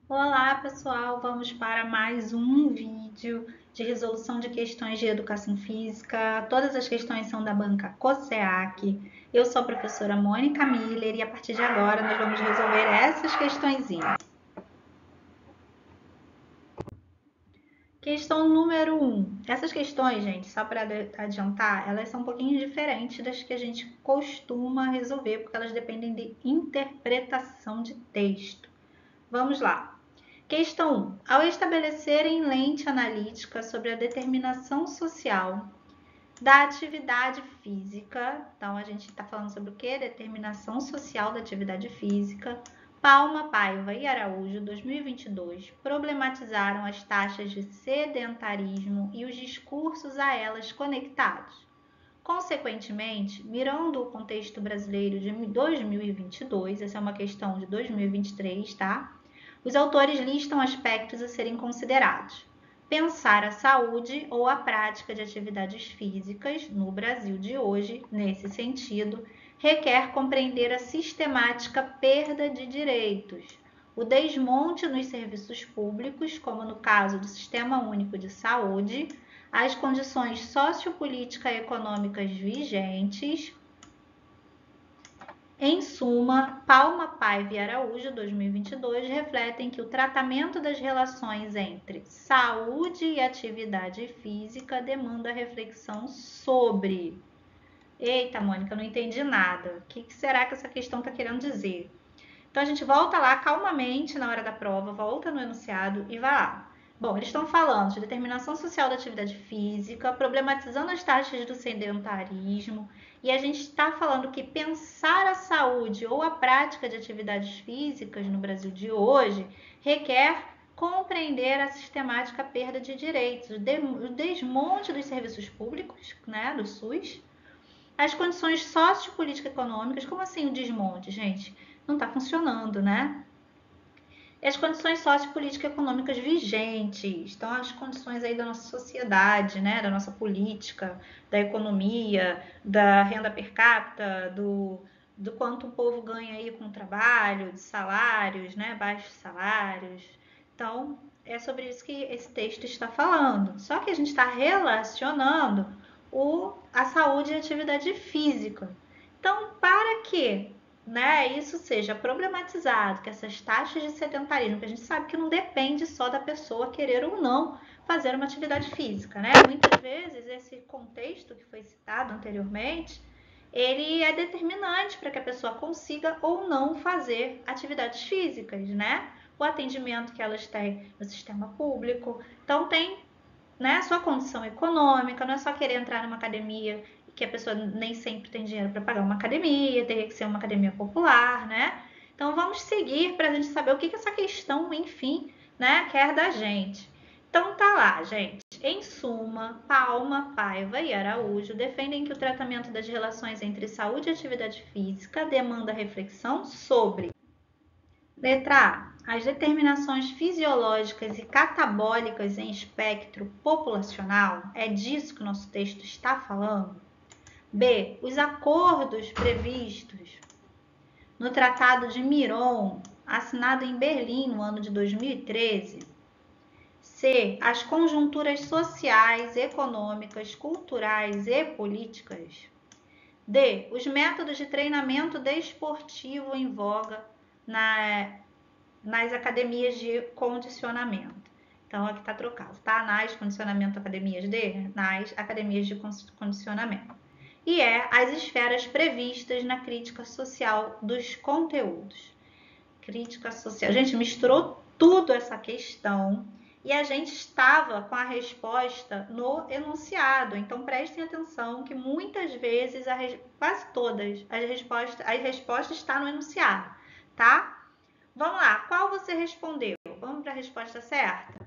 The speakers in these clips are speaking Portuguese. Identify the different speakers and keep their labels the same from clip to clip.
Speaker 1: Olá, pessoal! Vamos para mais um vídeo de resolução de questões de educação física. Todas as questões são da banca COSEAC. Eu sou a professora Mônica Miller e a partir de agora nós vamos resolver essas questõezinhas. Questão número 1. Essas questões, gente, só para adiantar, elas são um pouquinho diferentes das que a gente costuma resolver, porque elas dependem de interpretação de texto. Vamos lá. Questão 1. Ao estabelecerem lente analítica sobre a determinação social da atividade física, então a gente está falando sobre o que? Determinação social da atividade física. Palma, Paiva e Araújo, 2022, problematizaram as taxas de sedentarismo e os discursos a elas conectados. Consequentemente, mirando o contexto brasileiro de 2022, essa é uma questão de 2023, tá? Os autores listam aspectos a serem considerados. Pensar a saúde ou a prática de atividades físicas no Brasil de hoje, nesse sentido, requer compreender a sistemática perda de direitos, o desmonte nos serviços públicos, como no caso do Sistema Único de Saúde, as condições sociopolítica-econômicas vigentes. Em suma, Palma, Paiva e Araújo, 2022, refletem que o tratamento das relações entre saúde e atividade física demanda reflexão sobre. Eita, Mônica, eu não entendi nada. O que será que essa questão está querendo dizer? Então a gente volta lá calmamente na hora da prova, volta no enunciado e vai lá. Bom, eles estão falando de determinação social da atividade física, problematizando as taxas do sedentarismo, e a gente está falando que pensar a saúde ou a prática de atividades físicas no Brasil de hoje requer compreender a sistemática perda de direitos, o desmonte dos serviços públicos, né, do SUS, as condições sociopolítico-econômicas. Como assim o desmonte, gente? Não está funcionando, né? E as condições sociopolítico-econômicas vigentes, então as condições aí da nossa sociedade, né, da nossa política, da economia, da renda per capita, do quanto o povo ganha aí com o trabalho, de salários, né, baixos salários. Então, é sobre isso que esse texto está falando. Só que a gente está relacionando a saúde e a atividade física. Então, para que, né, isso seja problematizado, que essas taxas de sedentarismo, que a gente sabe que não depende só da pessoa querer ou não fazer uma atividade física, né? Muitas vezes esse contexto que foi citado anteriormente, ele é determinante para que a pessoa consiga ou não fazer atividades físicas, né? O atendimento que elas têm no sistema público. Então tem, né, sua condição econômica, não é só querer entrar numa academia, que a pessoa nem sempre tem dinheiro para pagar uma academia, teria que ser uma academia popular, né? Então vamos seguir para a gente saber o que essa questão, enfim, né, quer da gente. Então tá lá, gente. Em suma, Palma, Paiva e Araújo defendem que o tratamento das relações entre saúde e atividade física demanda reflexão sobre: letra A. As determinações fisiológicas e catabólicas em espectro populacional. É disso que o nosso texto está falando. B. Os acordos previstos no Tratado de Miron, assinado em Berlim no ano de 2013. C. As conjunturas sociais, econômicas, culturais e políticas. D. Os métodos de treinamento desportivo em voga nas academias de condicionamento. Então, aqui está trocado, tá? Nas condicionamento academias de, nas academias de condicionamento. E as esferas previstas na crítica social dos conteúdos. Crítica social. A gente misturou tudo essa questão e a gente estava com a resposta no enunciado. Então, prestem atenção que muitas vezes, quase todas, a resposta está no enunciado, tá? Vamos lá, qual você respondeu? Vamos para a resposta certa?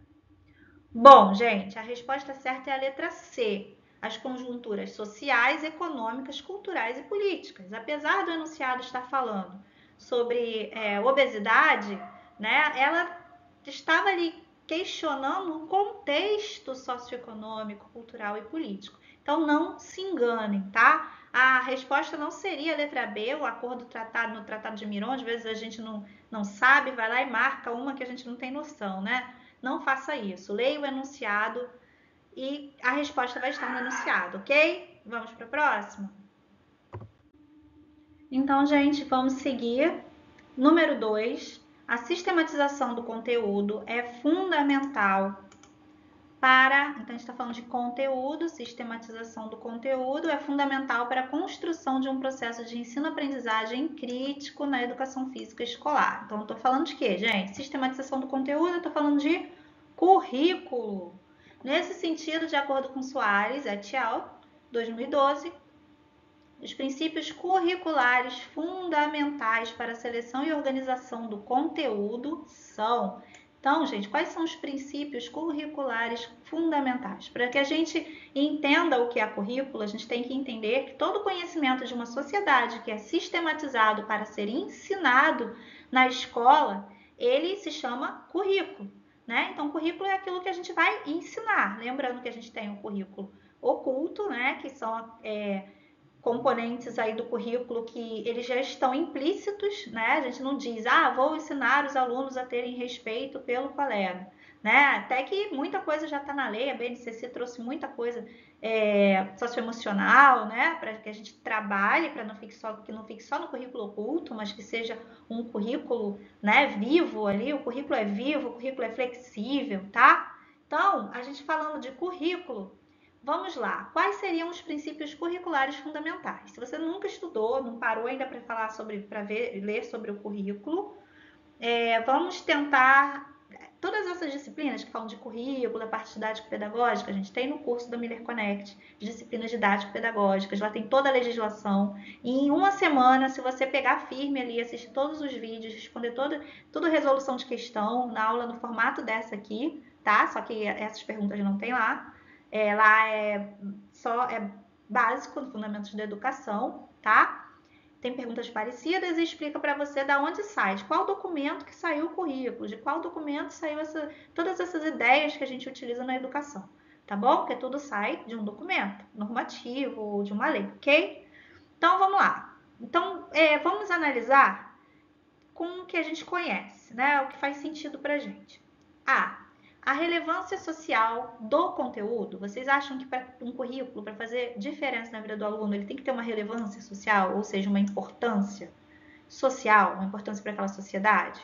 Speaker 1: Bom, gente, a resposta certa é a letra C. As conjunturas sociais, econômicas, culturais e políticas. Apesar do enunciado estar falando sobre obesidade, né, ela estava ali questionando o contexto socioeconômico, cultural e político. Então, não se enganem, tá? A resposta não seria a letra B, o acordo tratado no Tratado de Miron. Às vezes a gente não sabe, vai lá e marca uma que a gente não tem noção, né? Não faça isso. Leia o enunciado e a resposta vai estar no enunciado, ok? Vamos para a próxima? Então, gente, vamos seguir. Número 2, a sistematização do conteúdo é fundamental para... Então, a gente está falando de conteúdo, sistematização do conteúdo é fundamental para a construção de um processo de ensino-aprendizagem crítico na educação física escolar. Então, eu estou falando de quê, gente? Sistematização do conteúdo, eu estou falando de currículo. Nesse sentido, de acordo com Soares et al., 2012, os princípios curriculares fundamentais para a seleção e organização do conteúdo são... Então, gente, quais são os princípios curriculares fundamentais? Para que a gente entenda o que é currículo, a gente tem que entender que todo conhecimento de uma sociedade que é sistematizado para ser ensinado na escola, ele se chama currículo, né? Então, currículo é aquilo que a gente vai ensinar. Lembrando que a gente tem um currículo oculto, né? Que são... componentes aí do currículo que eles já estão implícitos, né? A gente não diz, vou ensinar os alunos a terem respeito pelo colega, né? Até que muita coisa já está na lei, a BNCC trouxe muita coisa socioemocional, né? Para que a gente trabalhe, para que não fique só no currículo oculto, mas que seja um currículo, né, vivo ali. O currículo é vivo, o currículo é flexível, tá? Então, a gente falando de currículo, vamos lá, quais seriam os princípios curriculares fundamentais? Se você nunca estudou, não parou ainda para falar ler sobre o currículo, vamos tentar... Todas essas disciplinas que falam de currículo, da parte didático-pedagógica, a gente tem no curso da Miller Connect, disciplinas didático-pedagógicas, lá tem toda a legislação. E em uma semana, se você pegar firme ali, assistir todos os vídeos, responder tudo resolução de questão, na aula no formato dessa aqui, tá? Só que essas perguntas não tem lá. Lá é básico, fundamentos da educação, tá? Tem perguntas parecidas e explica para você de onde sai, de qual documento que saiu o currículo, de qual documento saiu todas essas ideias que a gente utiliza na educação, tá bom? Porque tudo sai de um documento normativo ou de uma lei, ok? Então, vamos lá. Então, vamos analisar com o que a gente conhece, né? O que faz sentido pra gente. A relevância social do conteúdo. Vocês acham que para um currículo, para fazer diferença na vida do aluno, ele tem que ter uma relevância social, ou seja, uma importância social, uma importância para aquela sociedade?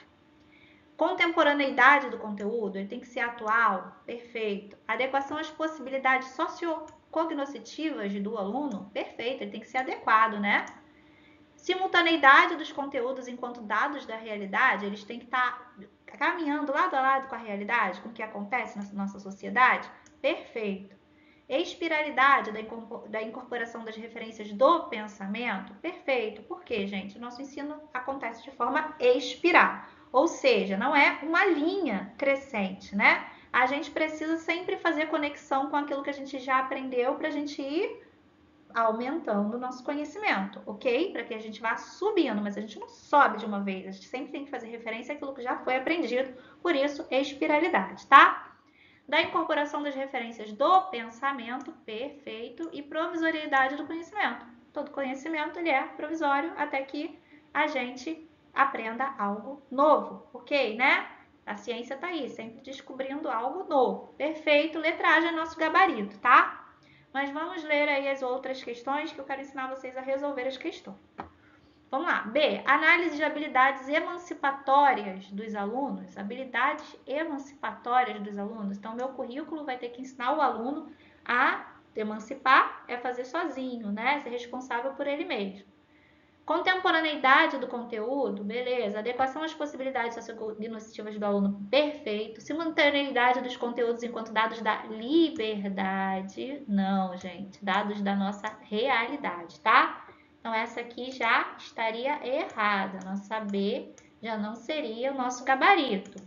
Speaker 1: Contemporaneidade do conteúdo, ele tem que ser atual, perfeito. Adequação às possibilidades sociocognoscitivas do aluno, perfeito, ele tem que ser adequado, né? Simultaneidade dos conteúdos enquanto dados da realidade, eles têm que estar caminhando lado a lado com a realidade, com o que acontece na nossa sociedade? Perfeito. Espiralidade da incorporação das referências do pensamento? Perfeito. Por quê, gente? O nosso ensino acontece de forma espiral, ou seja, não é uma linha crescente, né? A gente precisa sempre fazer conexão com aquilo que a gente já aprendeu para a gente ir aumentando o nosso conhecimento, ok? Para que a gente vá subindo, mas a gente não sobe de uma vez, a gente sempre tem que fazer referência àquilo que já foi aprendido, por isso, espiralidade, tá? Da incorporação das referências do pensamento, perfeito, e provisoriedade do conhecimento. Todo conhecimento, ele é provisório até que a gente aprenda algo novo, ok, né? A ciência tá aí, sempre descobrindo algo novo. Perfeito, letragem é nosso gabarito, tá? Mas vamos ler aí as outras questões que eu quero ensinar vocês a resolver as questões. Vamos lá. B. Análise de habilidades emancipatórias dos alunos. Habilidades emancipatórias dos alunos. Então, meu currículo vai ter que ensinar o aluno a emancipar, é fazer sozinho, né? Ser responsável por ele mesmo. Contemporaneidade do conteúdo, beleza. Adequação às possibilidades sociocognitivas do aluno, perfeito. Simultaneidade dos conteúdos enquanto dados da liberdade, não, gente. Dados da nossa realidade, tá? Então, essa aqui já estaria errada. Nossa B já não seria o nosso gabarito.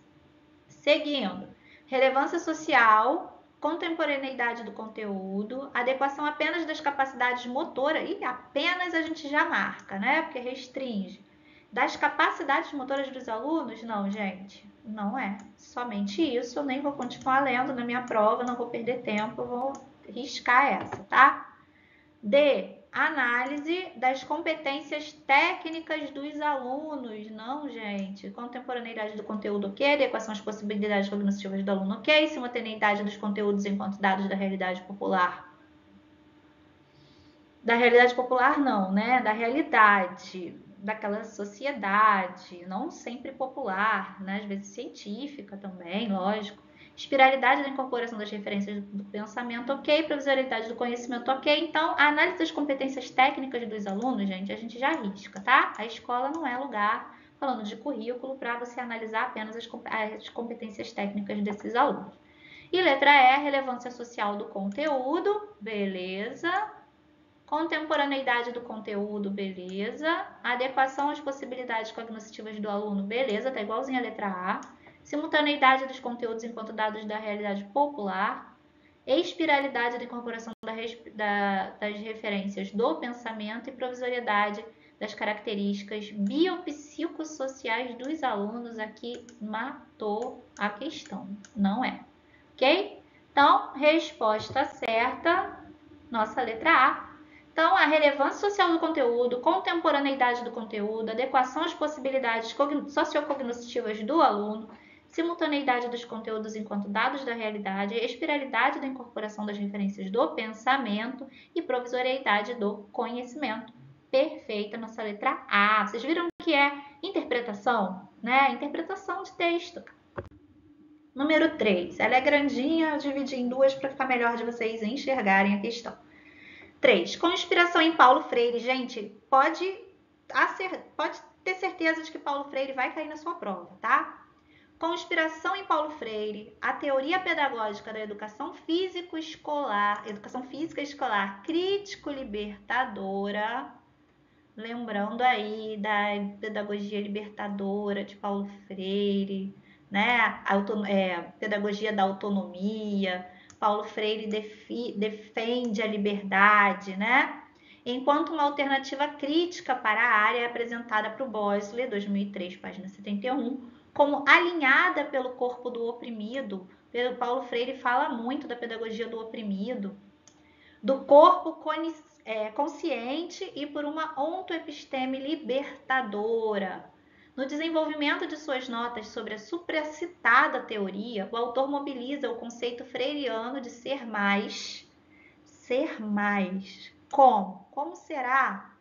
Speaker 1: Seguindo. Relevância social, contemporaneidade do conteúdo, adequação apenas das capacidades motoras, e apenas a gente já marca, né? Porque restringe. Das capacidades motoras dos alunos, não, gente, não é somente isso. Eu nem vou continuar lendo na minha prova, não vou perder tempo, eu vou riscar essa, tá? D. Análise das competências técnicas dos alunos. Não, gente. Contemporaneidade do conteúdo, ok. Adequação às possibilidades cognitivas do aluno, ok. Simultaneidade dos conteúdos enquanto dados da realidade popular. Da realidade popular, não, né? Da realidade daquela sociedade, não sempre popular, né? Às vezes científica também, lógico. Espiralidade da incorporação das referências do pensamento, ok. Provisoriedade do conhecimento, ok. Então, a análise das competências técnicas dos alunos, gente, a gente já arrisca, tá? A escola não é lugar, falando de currículo, para você analisar apenas as competências técnicas desses alunos. E letra E, relevância social do conteúdo, beleza. Contemporaneidade do conteúdo, beleza. Adequação às possibilidades cognitivas do aluno, beleza, tá igualzinho a letra A. Simultaneidade dos conteúdos enquanto dados da realidade popular. Espiralidade da incorporação das referências do pensamento e provisoriedade das características biopsicossociais dos alunos. Aqui matou a questão, não é? Ok? Então, resposta certa, nossa letra A. Então, a relevância social do conteúdo, contemporaneidade do conteúdo, adequação às possibilidades sociocognitivas do aluno, simultaneidade dos conteúdos enquanto dados da realidade, espiralidade da incorporação das referências do pensamento e provisoriedade do conhecimento. Perfeita, nossa letra A. Vocês viram que é interpretação, né? Interpretação de texto. Número 3. Ela é grandinha, eu dividi em duas para ficar melhor de vocês enxergarem a questão. 3. Com inspiração em Paulo Freire. Gente, pode ter certeza de que Paulo Freire vai cair na sua prova, tá? Com inspiração em Paulo Freire, a teoria pedagógica da educação física escolar crítico-libertadora, lembrando aí da pedagogia libertadora de Paulo Freire, né? Pedagogia da autonomia. Paulo Freire defende a liberdade, né? Enquanto uma alternativa crítica para a área é apresentada para o Bosley, 2003, página 71, como alinhada pelo corpo do oprimido. Paulo Freire fala muito da pedagogia do oprimido, do corpo consciente e por uma ontoepisteme libertadora. No desenvolvimento de suas notas sobre a supracitada teoria, o autor mobiliza o conceito freiriano de ser mais. Ser mais. Como? Como será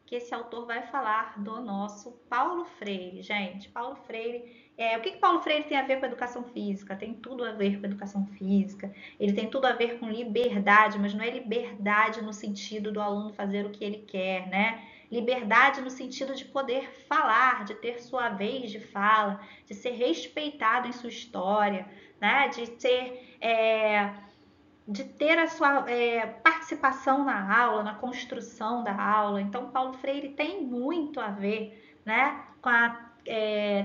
Speaker 1: que esse autor vai falar do nosso Paulo Freire? Gente, Paulo Freire... o que Paulo Freire tem a ver com educação física? Tem tudo a ver com educação física. Ele tem tudo a ver com liberdade, mas não é liberdade no sentido do aluno fazer o que ele quer, né? Liberdade no sentido de poder falar, de ter sua vez de fala, de ser respeitado em sua história, né? De ter a sua participação na aula, na construção da aula. Então, Paulo Freire tem muito a ver, né, com a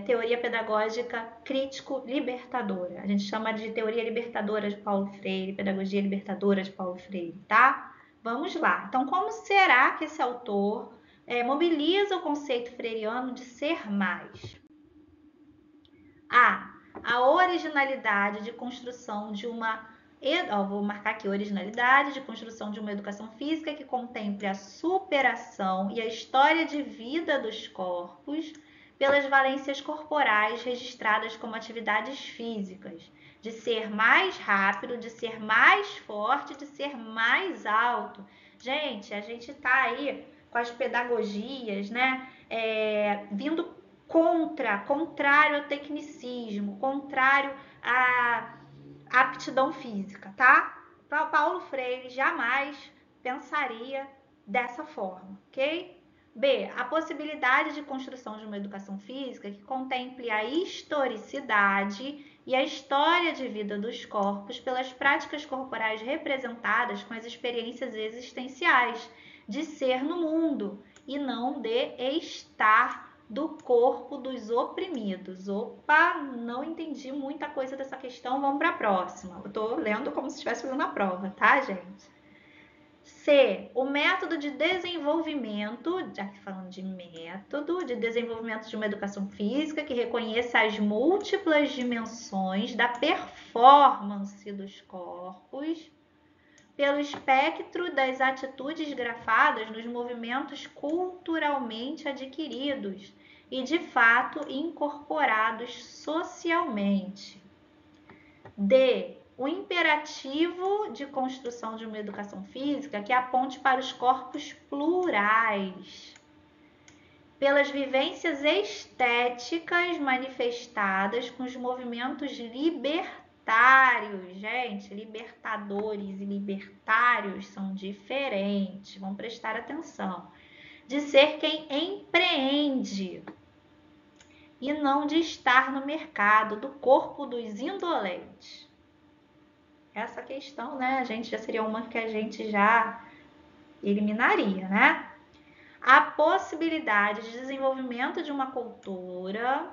Speaker 1: teoria pedagógica crítico-libertadora. A gente chama de teoria libertadora de Paulo Freire, pedagogia libertadora de Paulo Freire, tá? Vamos lá. Então, como será que esse autor mobiliza o conceito freiriano de ser mais? A originalidade de construção de uma... vou marcar aqui, originalidade de construção de uma educação física que contemple a superação e a história de vida dos corpos pelas valências corporais registradas como atividades físicas, de ser mais rápido, de ser mais forte, de ser mais alto. Gente, a gente tá aí com as pedagogias, né, vindo contrário ao tecnicismo, contrário à aptidão física, tá? Paulo Freire jamais pensaria dessa forma, ok? B. A possibilidade de construção de uma educação física que contemple a historicidade e a história de vida dos corpos pelas práticas corporais representadas com as experiências existenciais de ser no mundo e não de estar do corpo dos oprimidos. Opa, não entendi muita coisa dessa questão, vamos para a próxima. Eu tô lendo como se estivesse fazendo a prova, tá, gente? C. O método de desenvolvimento, já que falando de método, de desenvolvimento de uma educação física que reconheça as múltiplas dimensões da performance dos corpos pelo espectro das atitudes grafadas nos movimentos culturalmente adquiridos e, de fato, incorporados socialmente. D. O imperativo de construção de uma educação física que aponte para os corpos plurais, pelas vivências estéticas manifestadas com os movimentos libertários. Gente, libertadores e libertários são diferentes, vamos prestar atenção. De ser quem empreende e não de estar no mercado, do corpo dos indolentes. Essa questão, né, a gente já seria uma que a gente já eliminaria, né? A possibilidade de desenvolvimento de uma cultura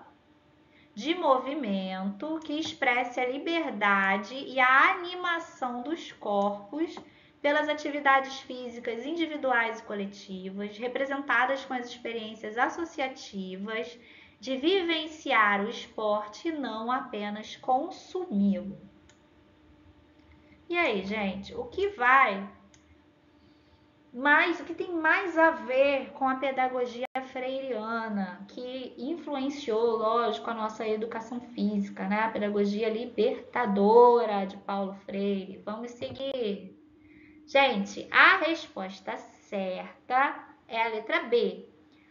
Speaker 1: de movimento que expresse a liberdade e a animação dos corpos pelas atividades físicas individuais e coletivas, representadas com as experiências associativas de vivenciar o esporte e não apenas consumi-lo. E aí, gente, o que tem mais a ver com a pedagogia freiriana, que influenciou, lógico, a nossa educação física, né? A pedagogia libertadora de Paulo Freire. Vamos seguir. Gente, a resposta certa é a letra B.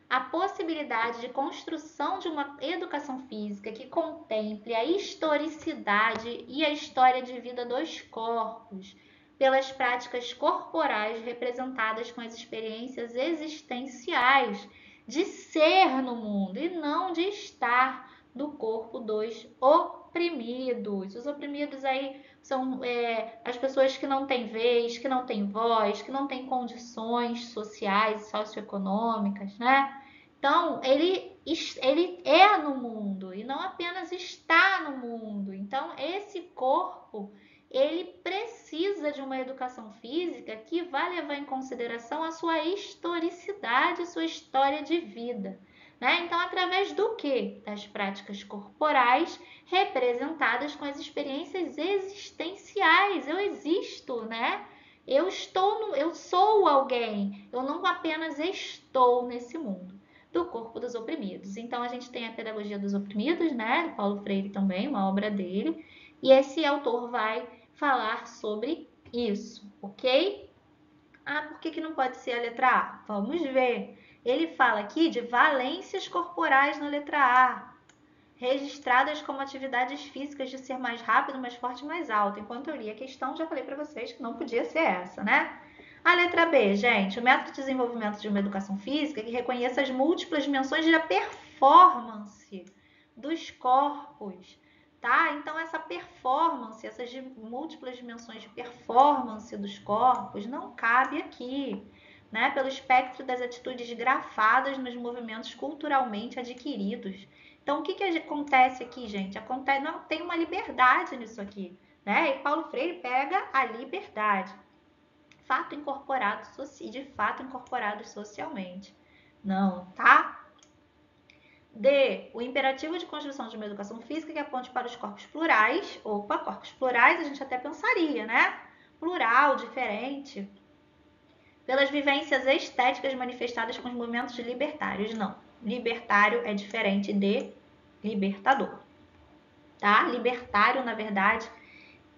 Speaker 1: A possibilidade de construção de uma educação física que contemple a historicidade e a história de vida dos corpos, pelas práticas corporais representadas com as experiências existenciais de ser no mundo e não de estar do corpo dos oprimidos. Os oprimidos aí são as pessoas que não têm vez, que não têm voz, que não têm condições sociais e socioeconômicas, né? Então, ele é no mundo e não apenas está no mundo. Então, esse corpo, ele precisa de uma educação física que vai levar em consideração a sua historicidade, sua história de vida. Né? Então, através do quê? Das práticas corporais representadas com as experiências existenciais. Eu existo, né? Eu sou alguém. Eu não apenas estou nesse mundo. Do corpo dos oprimidos. Então, a gente tem a Pedagogia dos Oprimidos, né? Do Paulo Freire também, uma obra dele. E esse autor vai falar sobre isso, ok? Ah, por que não pode ser a letra A? Vamos ver. Ele fala aqui de valências corporais na letra A, registradas como atividades físicas de ser mais rápido, mais forte e mais alto. Enquanto eu li a questão, já falei para vocês que não podia ser essa, né? A letra B, gente, o método de desenvolvimento de uma educação física que reconheça as múltiplas dimensões da performance dos corpos, tá? Então, essa performance, essas múltiplas dimensões de performance dos corpos não cabe aqui, né? Pelo espectro das atitudes grafadas nos movimentos culturalmente adquiridos. Então, o que acontece aqui, gente? Não tem uma liberdade nisso aqui, né? E Paulo Freire pega a liberdade. Fato incorporado, de fato incorporados socialmente. Não, tá? D. O imperativo de construção de uma educação física que aponte para os corpos plurais. Opa, corpos plurais a gente até pensaria, né? Plural, diferente. Pelas vivências estéticas manifestadas com os movimentos libertários. Não. Libertário é diferente de libertador. Tá? Libertário, na verdade,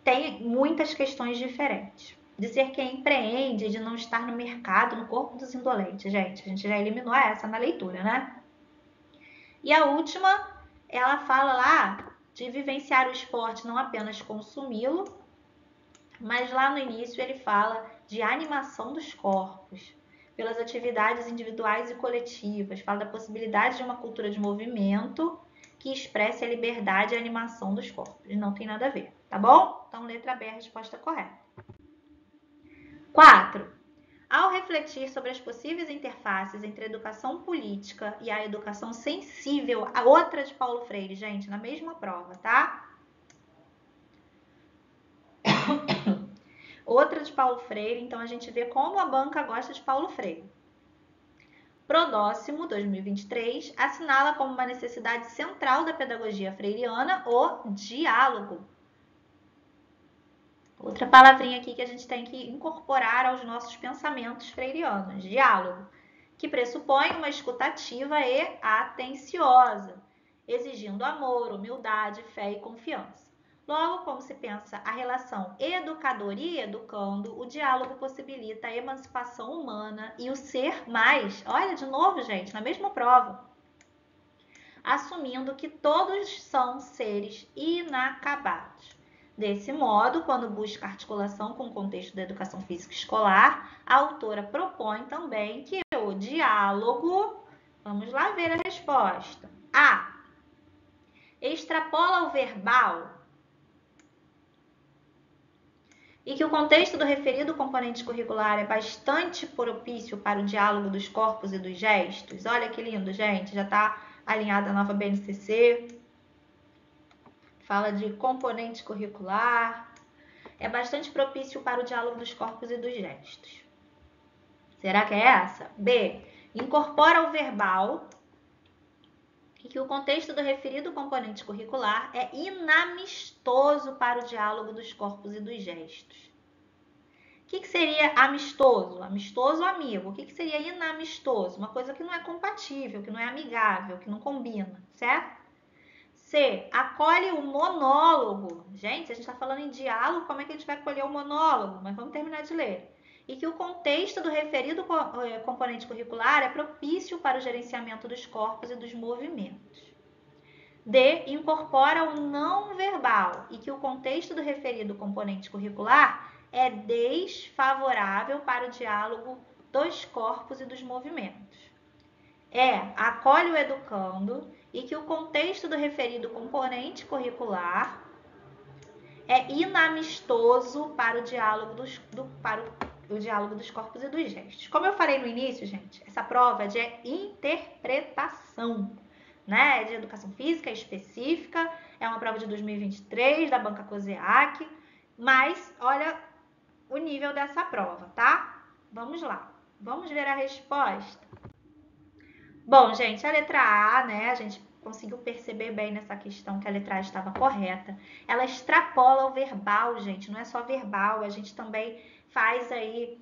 Speaker 1: tem muitas questões diferentes. De ser quem empreende, de não estar no mercado, no corpo dos indolentes. Gente, a gente já eliminou essa na leitura, né? E a última, ela fala lá de vivenciar o esporte, não apenas consumi-lo, mas lá no início ele fala de animação dos corpos, pelas atividades individuais e coletivas, fala da possibilidade de uma cultura de movimento que expresse a liberdade e a animação dos corpos. Não tem nada a ver, tá bom? Então, letra B é a resposta correta. 4. Ao refletir sobre as possíveis interfaces entre a educação política e a educação sensível, a outra de Paulo Freire, gente, na mesma prova, tá? Outra de Paulo Freire, então a gente vê como a banca gosta de Paulo Freire. Prodóximo, 2023, assinala como uma necessidade central da pedagogia freiriana o diálogo. Outra palavrinha aqui que a gente tem que incorporar aos nossos pensamentos freirianos: diálogo, que pressupõe uma escuta ativa e atenciosa, exigindo amor, humildade, fé e confiança. Logo, como se pensa a relação educador e educando, o diálogo possibilita a emancipação humana e o ser mais, olha de novo, gente, na mesma prova, assumindo que todos são seres inacabados. Desse modo, quando busca articulação com o contexto da educação física escolar, a autora propõe também que o diálogo, vamos lá ver a resposta. A. Extrapola o verbal e que o contexto do referido componente curricular é bastante propício para o diálogo dos corpos e dos gestos. Olha que lindo, gente, já está alinhada a nova BNCC. Fala de componente curricular. É bastante propício para o diálogo dos corpos e dos gestos. Será que é essa? B. Incorpora o verbal e que o contexto do referido componente curricular é inamistoso para o diálogo dos corpos e dos gestos. O que seria amistoso? Amistoso, amigo. O que seria inamistoso? Uma coisa que não é compatível, que não é amigável, que não combina, certo? C. Acolhe o monólogo. Gente, a gente está falando em diálogo, como é que a gente vai acolher o monólogo? Mas vamos terminar de ler. E que o contexto do referido componente curricular é propício para o gerenciamento dos corpos e dos movimentos. D. Incorpora o não verbal e que o contexto do referido componente curricular é desfavorável para o diálogo dos corpos e dos movimentos. Acolhe o educando e que o contexto do referido componente curricular é inamistoso para o diálogo dos corpos e dos gestos. Como eu falei no início, gente, essa prova é de interpretação, né? É de educação física específica, é uma prova de 2023 da Banca COSEAC, mas olha o nível dessa prova, tá? Vamos lá, vamos ver a resposta. Bom, gente, a letra A, né, a gente conseguiu perceber bem nessa questão que a letra A estava correta. Ela extrapola o verbal, gente, não é só verbal, a gente também faz aí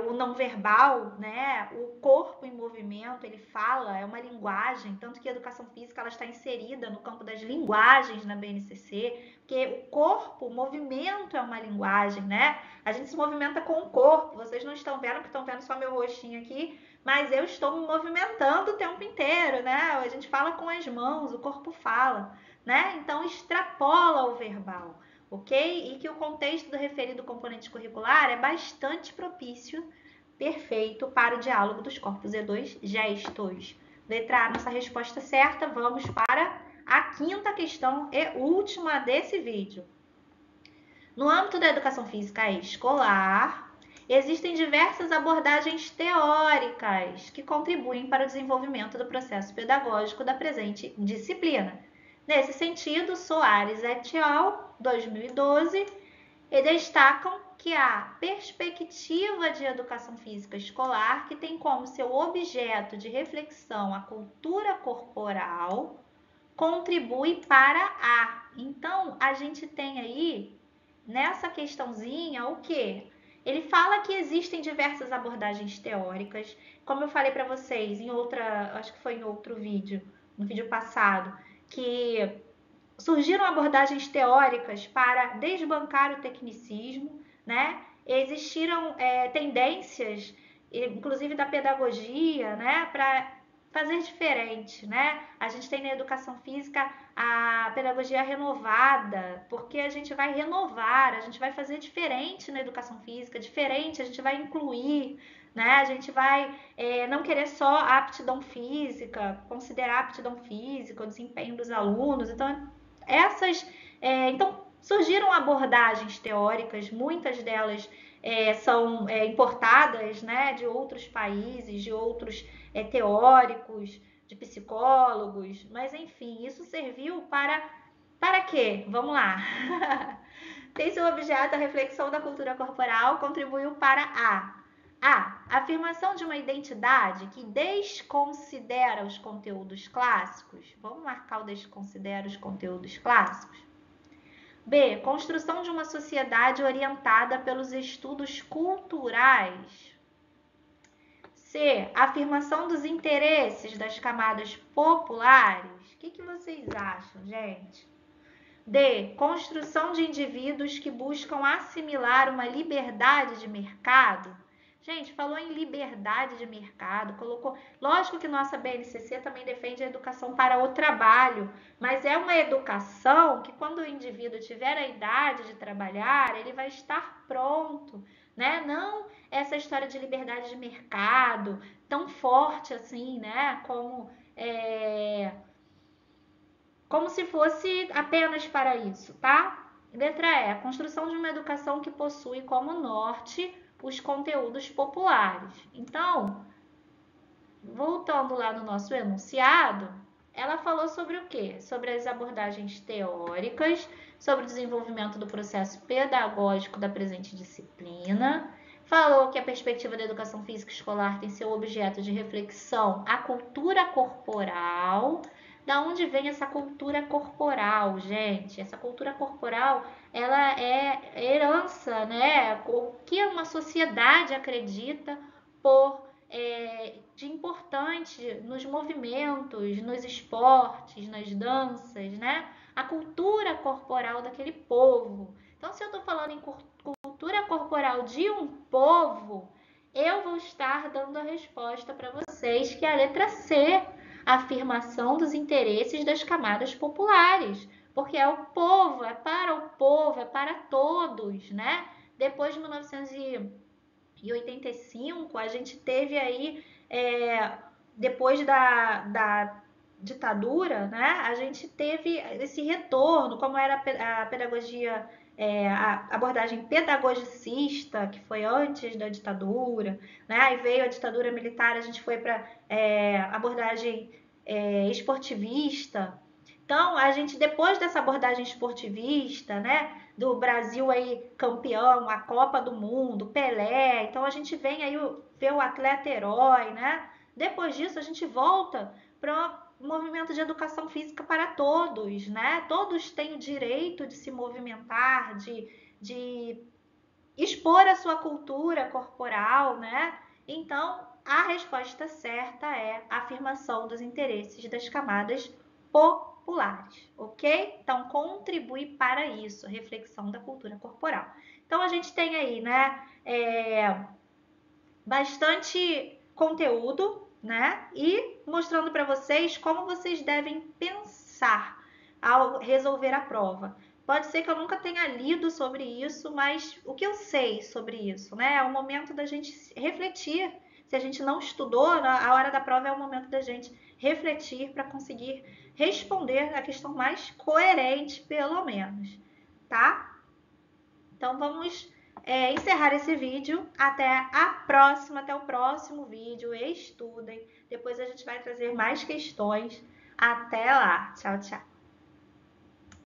Speaker 1: o não verbal, né, o corpo em movimento, ele fala, é uma linguagem, tanto que a educação física ela está inserida no campo das linguagens na BNCC, porque o corpo, o movimento é uma linguagem, né? A gente se movimenta com o corpo, vocês não estão vendo, porque estão vendo só meu rostinho aqui, mas eu estou me movimentando o tempo inteiro, né? A gente fala com as mãos, o corpo fala, né? Então extrapola o verbal, ok? E que o contexto do referido componente curricular é bastante propício, perfeito para o diálogo dos corpos e dos gestos. Letra A, nossa resposta certa. Vamos para a quinta questão e última desse vídeo. No âmbito da educação física escolar, existem diversas abordagens teóricas que contribuem para o desenvolvimento do processo pedagógico da presente disciplina. Nesse sentido, Soares et al., 2012, destacam que a perspectiva de educação física escolar, que tem como seu objeto de reflexão a cultura corporal, contribui para a. Então, a gente tem aí, nessa questãozinha, o quê? Ele fala que existem diversas abordagens teóricas, como eu falei para vocês em outra, acho que foi em outro vídeo, no vídeo passado, que surgiram abordagens teóricas para desbancar o tecnicismo, né? Existiram tendências, inclusive da pedagogia, né, para fazer diferente, né? A gente tem na educação física a pedagogia renovada, porque a gente vai renovar, a gente vai fazer diferente na educação física, diferente, a gente vai incluir, né? A gente vai não querer só a aptidão física, considerar a aptidão física, o desempenho dos alunos. Então, então surgiram abordagens teóricas, muitas delas são importadas, né, de outros países, de outros teóricos, de psicólogos, mas enfim, isso serviu para quê? Vamos lá. Tem seu objeto a reflexão da cultura corporal, contribuiu para a afirmação de uma identidade que desconsidera os conteúdos clássicos. Vamos marcar o desconsidera os conteúdos clássicos? B, construção de uma sociedade orientada pelos estudos culturais. C, afirmação dos interesses das camadas populares. O que vocês acham, gente? D, construção de indivíduos que buscam assimilar uma liberdade de mercado. Gente, falou em liberdade de mercado, colocou. Lógico que nossa BNCC também defende a educação para o trabalho, mas é uma educação que, quando o indivíduo tiver a idade de trabalhar, ele vai estar pronto, né? Não essa história de liberdade de mercado tão forte assim, né? Como se fosse apenas para isso, tá? Letra E, a construção de uma educação que possui como norte os conteúdos populares. Então, voltando lá no nosso enunciado, ela falou sobre o quê? Sobre as abordagens teóricas, sobre o desenvolvimento do processo pedagógico da presente disciplina, falou que a perspectiva da educação física escolar tem seu objeto de reflexão a cultura corporal. Da onde vem essa cultura corporal, gente? Essa cultura corporal, ela é herança, né? O que uma sociedade acredita de importante nos movimentos, nos esportes, nas danças, né? A cultura corporal daquele povo. Então, se eu estou falando em cultura corporal de um povo, eu vou estar dando a resposta para vocês, que é a letra C, a afirmação dos interesses das camadas populares, porque é o povo, é para todos, né? Depois de 1985, a gente teve aí, depois da ditadura, né, a gente teve esse retorno, como era a pedagogia, a abordagem pedagogicista, que foi antes da ditadura, né, aí veio a ditadura militar, a gente foi para abordagem esportivista. Então, a gente, depois dessa abordagem esportivista, né, do Brasil aí campeão, a Copa do Mundo, Pelé, então a gente vem aí ver o atleta herói, né? Depois disso, a gente volta para o movimento de educação física para todos, né? Todos têm o direito de se movimentar, de expor a sua cultura corporal, né? Então, a resposta certa é a afirmação dos interesses das camadas populares, ok? Então, contribui para isso, reflexão da cultura corporal. Então, a gente tem aí, né, bastante conteúdo, né? E mostrando para vocês como vocês devem pensar ao resolver a prova. Pode ser que eu nunca tenha lido sobre isso, mas o que eu sei sobre isso, né? É o momento da gente refletir. Se a gente não estudou, a hora da prova é o momento da gente refletir para conseguir responder a questão mais coerente, pelo menos, tá? Então vamos encerrar esse vídeo. Até a próxima, até o próximo vídeo. Estudem. Depois a gente vai trazer mais questões. Até lá. Tchau, tchau.